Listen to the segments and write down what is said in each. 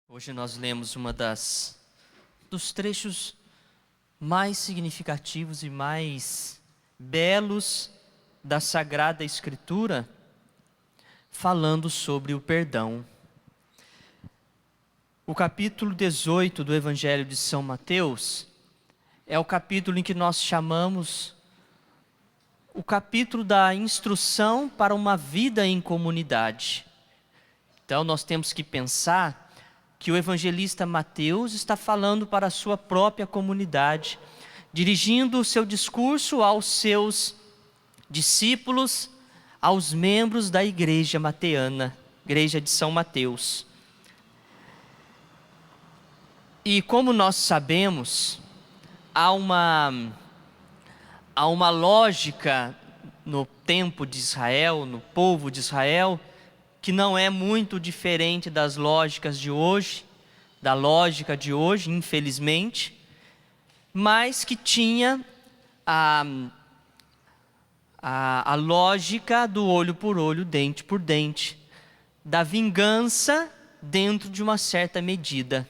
Hoje nós lemos dos trechos mais significativos e mais belos da Sagrada Escritura, falando sobre o perdão. O capítulo 18 do Evangelho de São Mateus é o capítulo em que nós chamamos o capítulo da instrução para uma vida em comunidade. Então nós temos que pensar que o evangelista Mateus está falando para a sua própria comunidade, dirigindo o seu discurso aos seus discípulos, aos membros da igreja mateana, igreja de São Mateus. E como nós sabemos, há uma lógica no tempo de Israel, no povo de Israel, que não é muito diferente das lógicas de hoje, da lógica de hoje, infelizmente, mas que tinha a lógica do olho por olho, dente por dente, da vingança dentro de uma certa medida.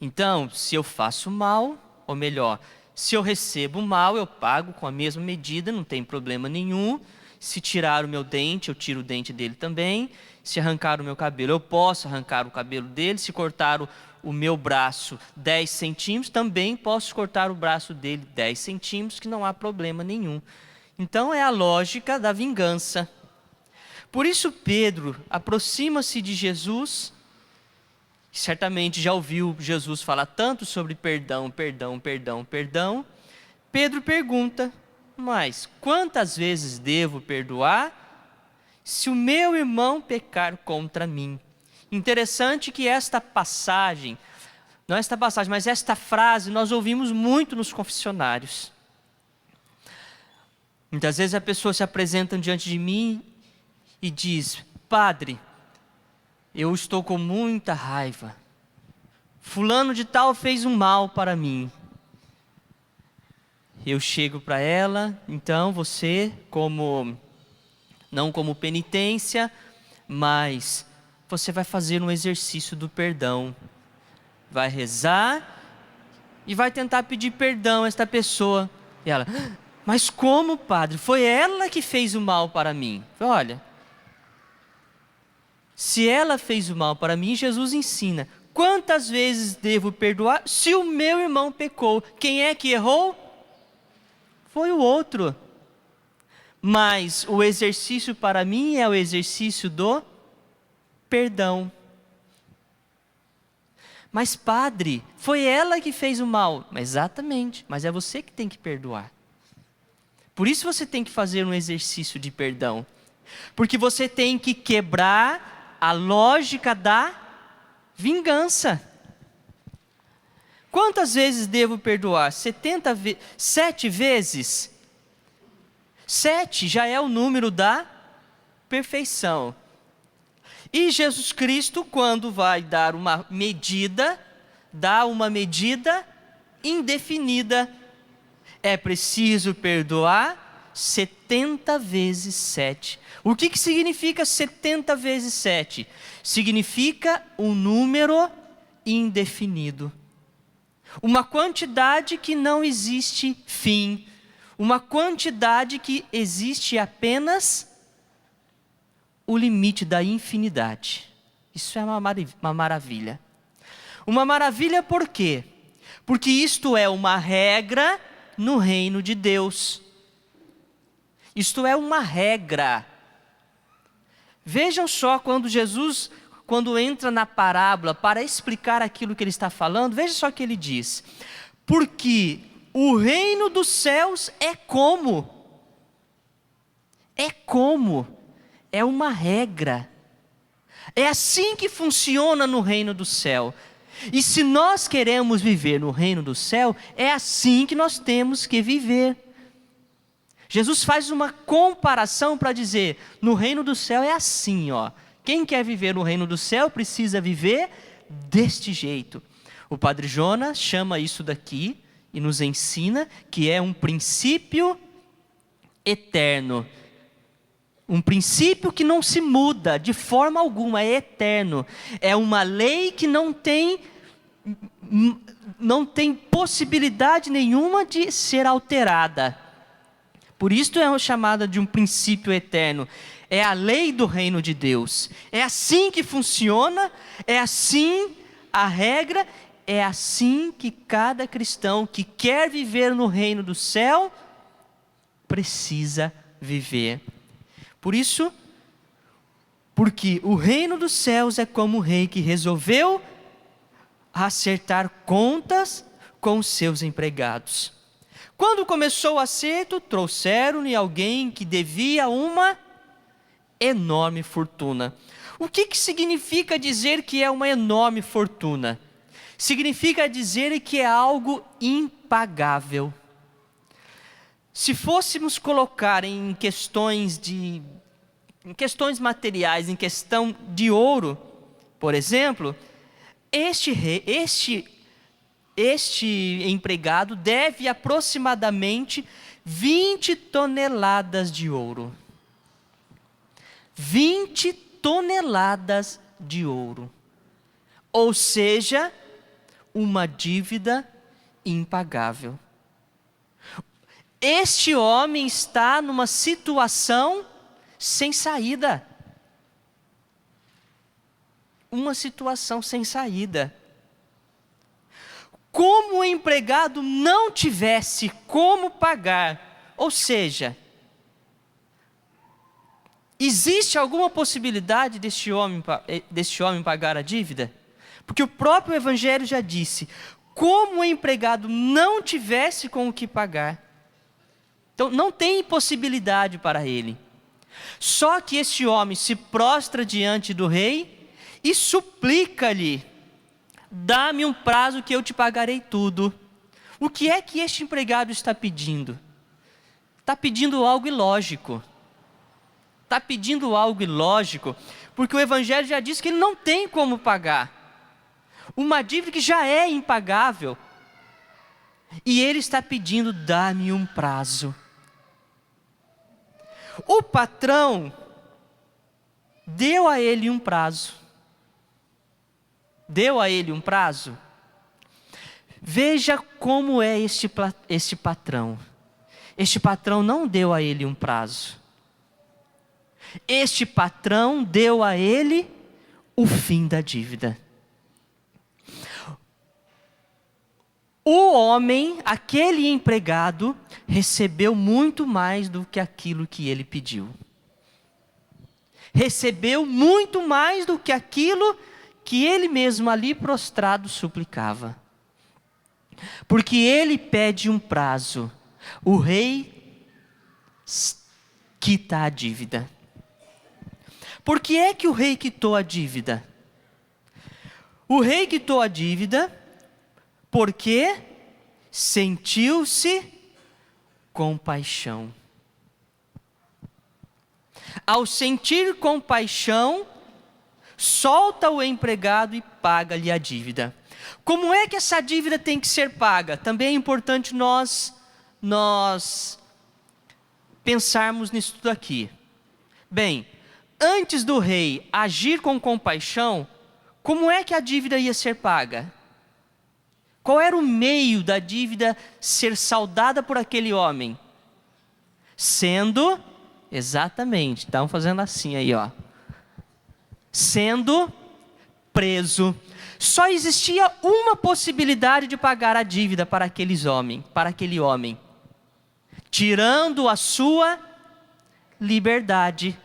Então, se eu faço mal, ou melhor, se eu recebo mal, eu pago com a mesma medida, não tem problema nenhum. Se tirar o meu dente, eu tiro o dente dele também. Se arrancar o meu cabelo, eu posso arrancar o cabelo dele. Se cortar o meu braço 10 centímetros, também posso cortar o braço dele 10 centímetros, que não há problema nenhum. Então é a lógica da vingança. Por isso Pedro aproxima-se de Jesus, que certamente já ouviu Jesus falar tanto sobre perdão, perdão, perdão, perdão. Pedro pergunta: mas quantas vezes devo perdoar se o meu irmão pecar contra mim? Interessante que esta passagem, não esta passagem, mas esta frase nós ouvimos muito nos confessionários. Muitas vezes a pessoa se apresenta diante de mim e diz: padre, eu estou com muita raiva. Fulano de tal fez um mal para mim. Eu chego para ela, então você, não como penitência, mas você vai fazer um exercício do perdão. Vai rezar e vai tentar pedir perdão a esta pessoa. E ela: mas como, padre? Foi ela que fez o mal para mim. Olha, se ela fez o mal para mim, Jesus ensina: quantas vezes devo perdoar se o meu irmão pecou? Quem é que errou? Foi o outro. Mas o exercício para mim é o exercício do perdão. Mas padre, foi ela que fez o mal. Exatamente, mas é você que tem que perdoar. Por isso você tem que fazer um exercício de perdão. Porque você tem que quebrar a lógica da vingança. Quantas vezes devo perdoar? 7 vezes? 7 já é o número da perfeição. E Jesus Cristo, quando vai dar uma medida, dá uma medida indefinida. É preciso perdoar 70 vezes 7. O que significa 70 vezes 7? Significa um número indefinido. Uma quantidade que não existe fim. Uma quantidade que existe apenas o limite da infinidade. Isso é uma maravilha. Uma maravilha por quê? Porque isto é uma regra no reino de Deus. Isto é uma regra. Vejam só quando Jesus, quando entra na parábola para explicar aquilo que ele está falando, veja só o que ele diz: porque o reino dos céus é como? É uma regra. É assim que funciona no reino do céu. E se nós queremos viver no reino do céu, é assim que nós temos que viver. Jesus faz uma comparação para dizer: no reino do céu é assim, ó. Quem quer viver no reino do céu precisa viver deste jeito. O Padre Jonas chama isso daqui e nos ensina que é um princípio eterno. Um princípio que não se muda de forma alguma, é eterno. É uma lei que não tem possibilidade nenhuma de ser alterada. Por isso é chamada de um princípio eterno. É a lei do reino de Deus. É assim que funciona, é assim a regra, é assim que cada cristão que quer viver no reino do céu precisa viver. Por isso, porque o reino dos céus é como o rei que resolveu acertar contas com os seus empregados. Quando começou o acerto, trouxeram-lhe alguém que devia uma enorme fortuna. O que significa dizer que é uma enorme fortuna? Significa dizer que é algo impagável. Se fôssemos colocar em questões materiais, em questão de ouro, por exemplo, este empregado deve aproximadamente 20 toneladas de ouro. 20 toneladas de ouro. Ou seja, uma dívida impagável. Este homem está numa situação sem saída. Uma situação sem saída. Como o empregado não tivesse como pagar, ou seja, existe alguma possibilidade deste homem pagar a dívida? Porque o próprio Evangelho já disse, como o empregado não tivesse com o que pagar. Então não tem possibilidade para ele. Só que este homem se prostra diante do rei e suplica-lhe: dá-me um prazo que eu te pagarei tudo. O que é que este empregado está pedindo? Está pedindo algo ilógico. Está pedindo algo ilógico, porque o Evangelho já diz que ele não tem como pagar. Uma dívida que já é impagável. E ele está pedindo: dá-me um prazo. O patrão deu a ele um prazo. Deu a ele um prazo. Veja como é este patrão. Este patrão não deu a ele um prazo. Este patrão deu a ele o fim da dívida. O homem, aquele empregado, recebeu muito mais do que aquilo que ele pediu. Recebeu muito mais do que aquilo que ele mesmo ali prostrado suplicava. Porque ele pede um prazo. O rei quita a dívida. Por que é que o rei quitou a dívida? O rei quitou a dívida porque sentiu-se compaixão. Ao sentir compaixão, solta o empregado e paga-lhe a dívida. Como é que essa dívida tem que ser paga? Também é importante nós pensarmos nisso tudo aqui. Bem, antes do rei agir com compaixão, como é que a dívida ia ser paga? Qual era o meio da dívida ser saldada por aquele homem? Sendo, exatamente, estavam fazendo assim aí, ó. Sendo preso. Só existia uma possibilidade de pagar a dívida para aquele homem, tirando a sua liberdade.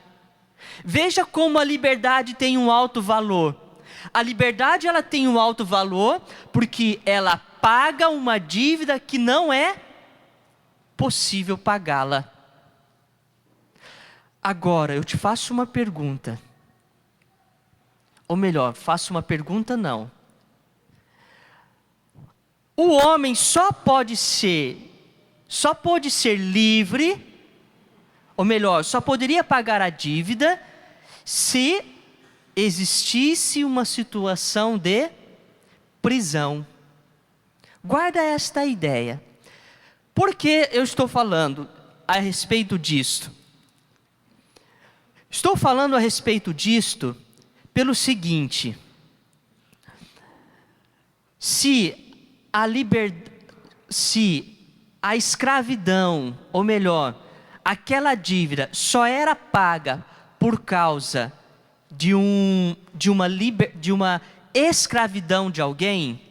Veja como a liberdade tem um alto valor. A liberdade, ela tem um alto valor porque ela paga uma dívida que não é possível pagá-la. Agora, eu te faço uma pergunta. Ou melhor, faço uma pergunta não. O homem só pode ser livre, ou melhor, só poderia pagar a dívida se existisse uma situação de prisão. Guarda esta ideia. Por que eu estou falando a respeito disto? Estou falando a respeito disto pelo seguinte: se a escravidão, ou melhor, aquela dívida só era paga por causa de uma escravidão de alguém,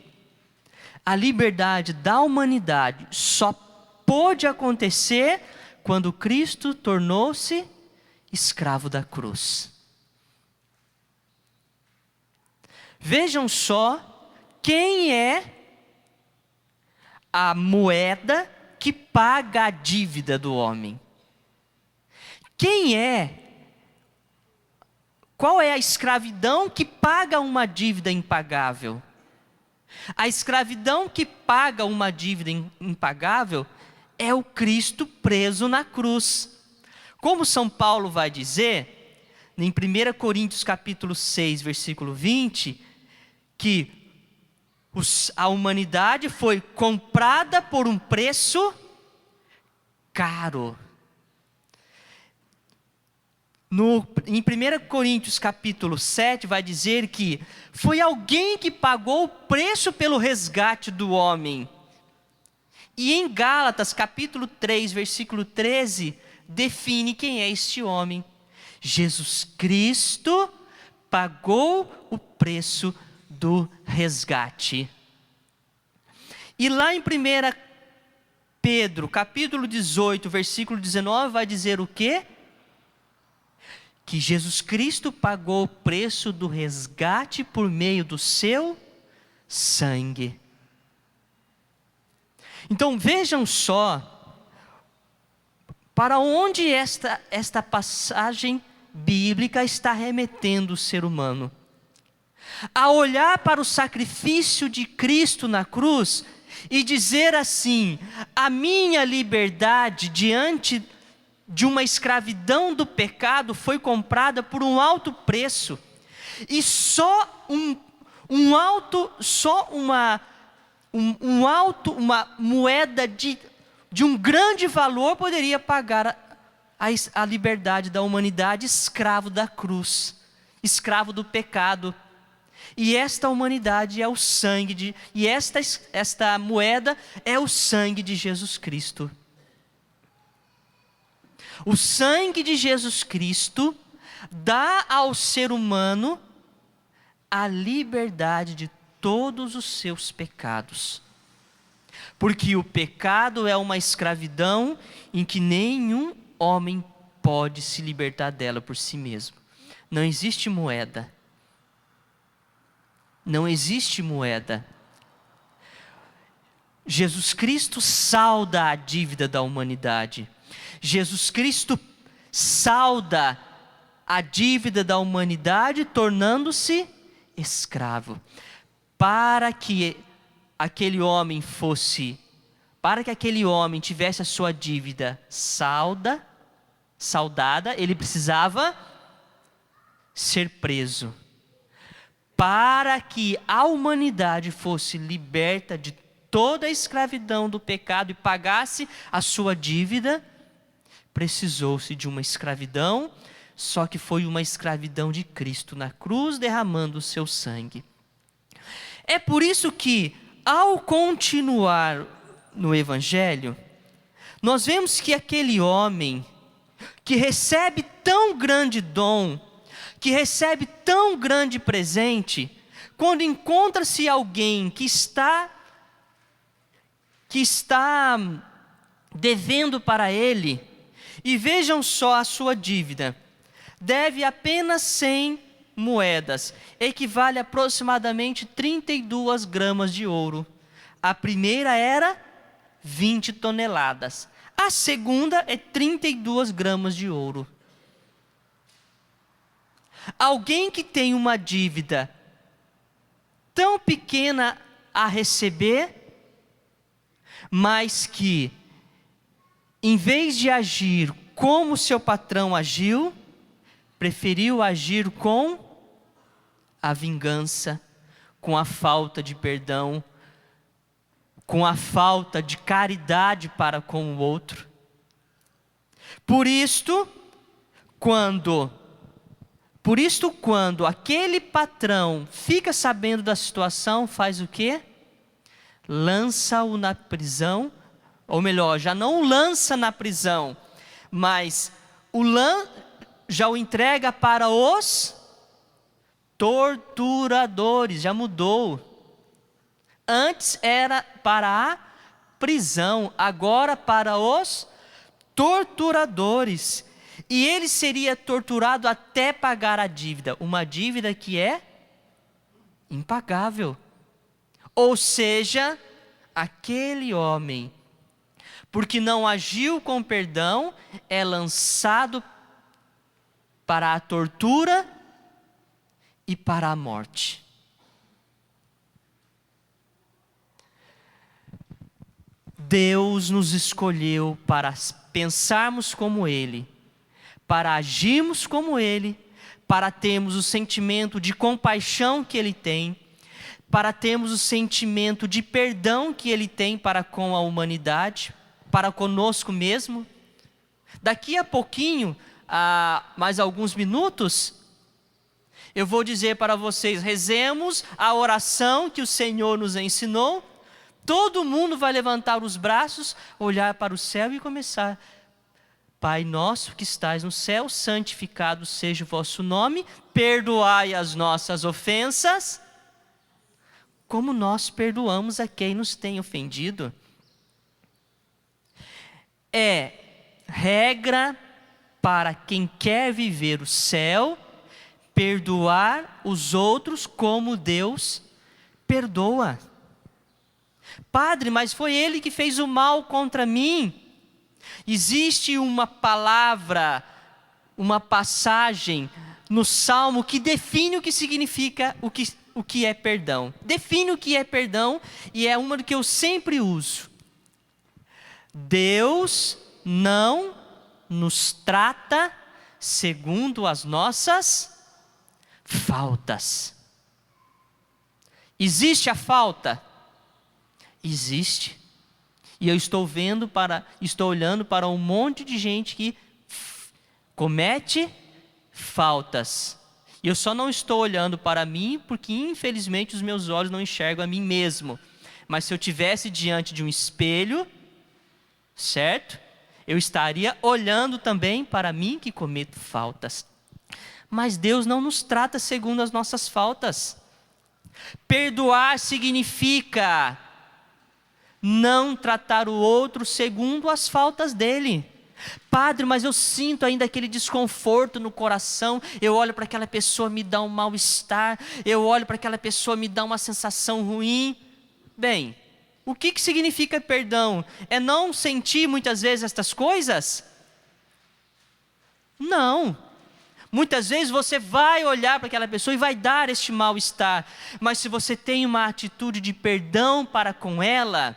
a liberdade da humanidade só pôde acontecer quando Cristo tornou-se escravo da cruz. Vejam só quem é a moeda que paga a dívida do homem. Qual é a escravidão que paga uma dívida impagável? A escravidão que paga uma dívida impagável é o Cristo preso na cruz. Como São Paulo vai dizer, em 1 Coríntios capítulo 6, versículo 20, que a humanidade foi comprada por um preço caro. Em 1 Coríntios capítulo 7 vai dizer que foi alguém que pagou o preço pelo resgate do homem. E em Gálatas capítulo 3, versículo 13, define quem é este homem. Jesus Cristo pagou o preço do resgate. E lá em 1 Pedro capítulo 18, versículo 19, vai dizer o quê? Que Jesus Cristo pagou o preço do resgate por meio do seu sangue. Então vejam só para onde esta passagem bíblica está remetendo o ser humano. A olhar para o sacrifício de Cristo na cruz e dizer assim: a minha liberdade diante de uma escravidão do pecado foi comprada por um alto preço, e só uma moeda de um grande valor poderia pagar a liberdade da humanidade, escravo da cruz, escravo do pecado. E esta humanidade é o sangue e esta moeda é o sangue de Jesus Cristo. O sangue de Jesus Cristo dá ao ser humano a liberdade de todos os seus pecados. Porque o pecado é uma escravidão em que nenhum homem pode se libertar dela por si mesmo. Não existe moeda. Não existe moeda. Jesus Cristo salda a dívida da humanidade. Jesus Cristo salda a dívida da humanidade, tornando-se escravo. Para que aquele homem tivesse a sua dívida saldada, ele precisava ser preso. Para que a humanidade fosse liberta de toda a escravidão do pecado e pagasse a sua dívida, precisou-se de uma escravidão, só que foi uma escravidão de Cristo na cruz, derramando o seu sangue. É por isso que, ao continuar no Evangelho, nós vemos que aquele homem que recebe tão grande dom, que recebe tão grande presente, quando encontra-se alguém que está devendo para ele, e vejam só a sua dívida, deve apenas 100 moedas, equivale a aproximadamente 32 gramas de ouro. A primeira era 20 toneladas, a segunda é 32 gramas de ouro. Alguém que tem uma dívida tão pequena a receber, mas que, em vez de agir como seu patrão agiu, preferiu agir com a vingança, com a falta de perdão, com a falta de caridade para com o outro. Por isto, quando Por isto, quando aquele patrão fica sabendo da situação, faz o quê? Lança-o na prisão, ou melhor, já não o lança na prisão, mas já o entrega para os torturadores, já mudou. Antes era para a prisão, agora para os torturadores. E ele seria torturado até pagar a dívida, uma dívida que é impagável. Ou seja, aquele homem, porque não agiu com perdão, é lançado para a tortura e para a morte. Deus nos escolheu para pensarmos como Ele, para agirmos como Ele, para termos o sentimento de compaixão que Ele tem, para termos o sentimento de perdão que Ele tem para com a humanidade, para conosco mesmo. Daqui a pouquinho, a mais alguns minutos, eu vou dizer para vocês, rezemos a oração que o Senhor nos ensinou. Todo mundo vai levantar os braços, olhar para o céu e começar: Pai nosso que estais no céu, santificado seja o vosso nome, perdoai as nossas ofensas, como nós perdoamos a quem nos tem ofendido. É regra para quem quer viver o céu, perdoar os outros como Deus perdoa. Padre, mas foi ele que fez o mal contra mim. Existe uma palavra, uma passagem no Salmo que define o que significa o que é perdão. Define o que é perdão e é uma que eu sempre uso. Deus não nos trata segundo as nossas faltas. Existe a falta? Existe. E eu estou olhando para um monte de gente que comete faltas. E eu só não estou olhando para mim porque infelizmente os meus olhos não enxergam a mim mesmo. Mas se eu tivesse diante de um espelho, certo? Eu estaria olhando também para mim que cometo faltas. Mas Deus não nos trata segundo as nossas faltas. Perdoar significa não tratar o outro segundo as faltas dele. Padre, mas eu sinto ainda aquele desconforto no coração. Eu olho para aquela pessoa, me dá um mal-estar. Eu olho para aquela pessoa, me dá uma sensação ruim. Bem, o que significa perdão? É não sentir muitas vezes estas coisas? Não. Muitas vezes você vai olhar para aquela pessoa e vai dar este mal-estar. Mas se você tem uma atitude de perdão para com ela,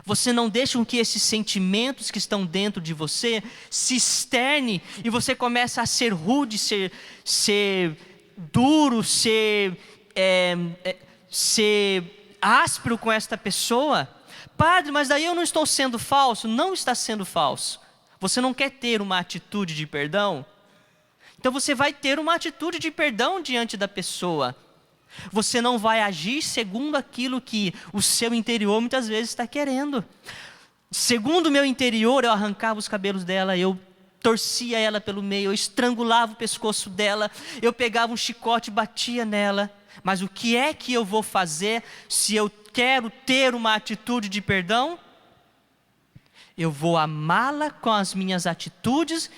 você não deixa com que esses sentimentos que estão dentro de você se externe e você começa a ser rude, ser duro, ser áspero com esta pessoa. Padre, mas daí eu não estou sendo falso. Não está sendo falso. Você não quer ter uma atitude de perdão? Então você vai ter uma atitude de perdão diante da pessoa. Você não vai agir segundo aquilo que o seu interior muitas vezes está querendo. Segundo o meu interior, eu arrancava os cabelos dela, eu torcia ela pelo meio, eu estrangulava o pescoço dela, eu pegava um chicote e batia nela. Mas o que é que eu vou fazer se eu quero ter uma atitude de perdão? Eu vou amá-la com as minhas atitudes,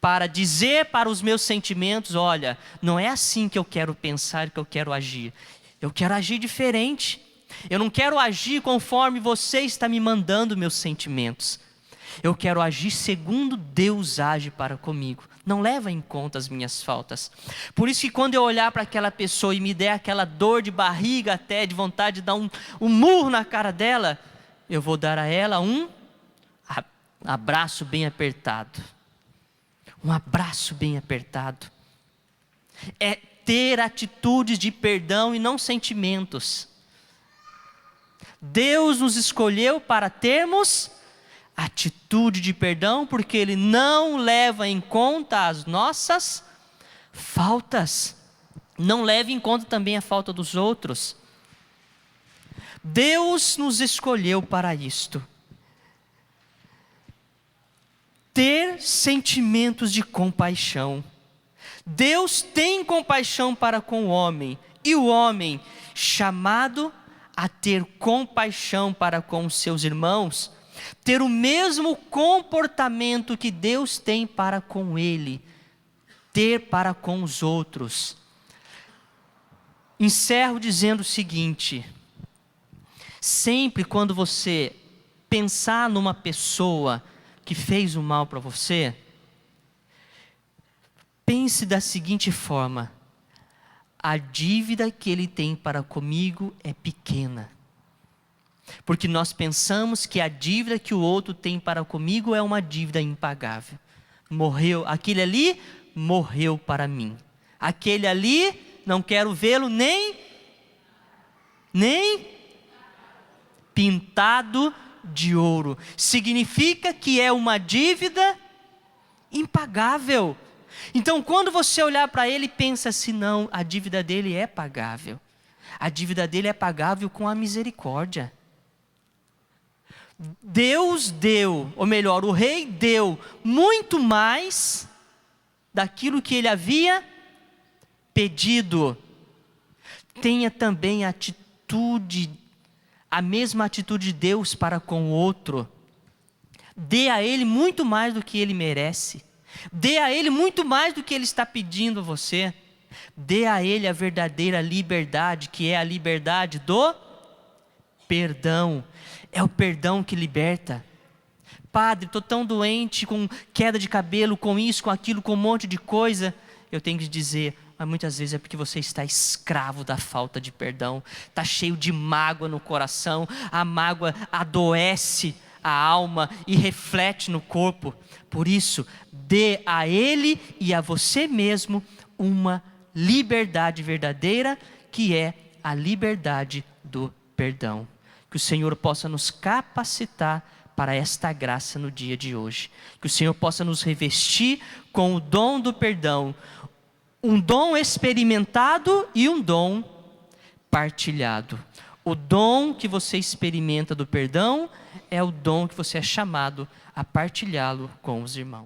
para dizer para os meus sentimentos: olha, não é assim que eu quero pensar, que eu quero agir. Eu quero agir diferente. Eu não quero agir conforme você está me mandando meus sentimentos. Eu quero agir segundo Deus age para comigo. Não leva em conta as minhas faltas. Por isso que quando eu olhar para aquela pessoa e me der aquela dor de barriga até, de vontade de dar um murro na cara dela, eu vou dar a ela um abraço bem apertado. Um abraço bem apertado. É ter atitudes de perdão e não sentimentos. Deus nos escolheu para termos atitude de perdão, porque Ele não leva em conta as nossas faltas. Não leve em conta também a falta dos outros. Deus nos escolheu para isto. Ter sentimentos de compaixão. Deus tem compaixão para com o homem, e o homem, chamado a ter compaixão para com os seus irmãos, ter o mesmo comportamento que Deus tem para com ele, ter para com os outros. Encerro dizendo o seguinte: sempre quando você pensar numa pessoa que fez o mal para você, pense da seguinte forma: a dívida que ele tem para comigo é pequena. Porque nós pensamos que a dívida que o outro tem para comigo é uma dívida impagável. Morreu, aquele ali morreu para mim. Aquele ali, não quero vê-lo nem pintado de ouro. Significa que é uma dívida impagável. Então, quando você olhar para ele, pensa assim: não, a dívida dele é pagável. A dívida dele é pagável com a misericórdia. Deus deu, ou melhor, o rei deu muito mais daquilo que ele havia pedido. Tenha também a mesma atitude de Deus para com o outro. Dê a ele muito mais do que ele merece. Dê a ele muito mais do que ele está pedindo a você. Dê a ele a verdadeira liberdade, que é a liberdade do perdão. É o perdão que liberta. Padre, estou tão doente, com queda de cabelo, com isso, com aquilo, com um monte de coisa. Eu tenho que dizer: mas muitas vezes é porque você está escravo da falta de perdão. Está cheio de mágoa no coração. A mágoa adoece a alma e reflete no corpo. Por isso, dê a ele e a você mesmo uma liberdade verdadeira, que é a liberdade do perdão. Que o Senhor possa nos capacitar para esta graça no dia de hoje. Que o Senhor possa nos revestir com o dom do perdão. Um dom experimentado e um dom partilhado. O dom que você experimenta do perdão é o dom que você é chamado a partilhá-lo com os irmãos.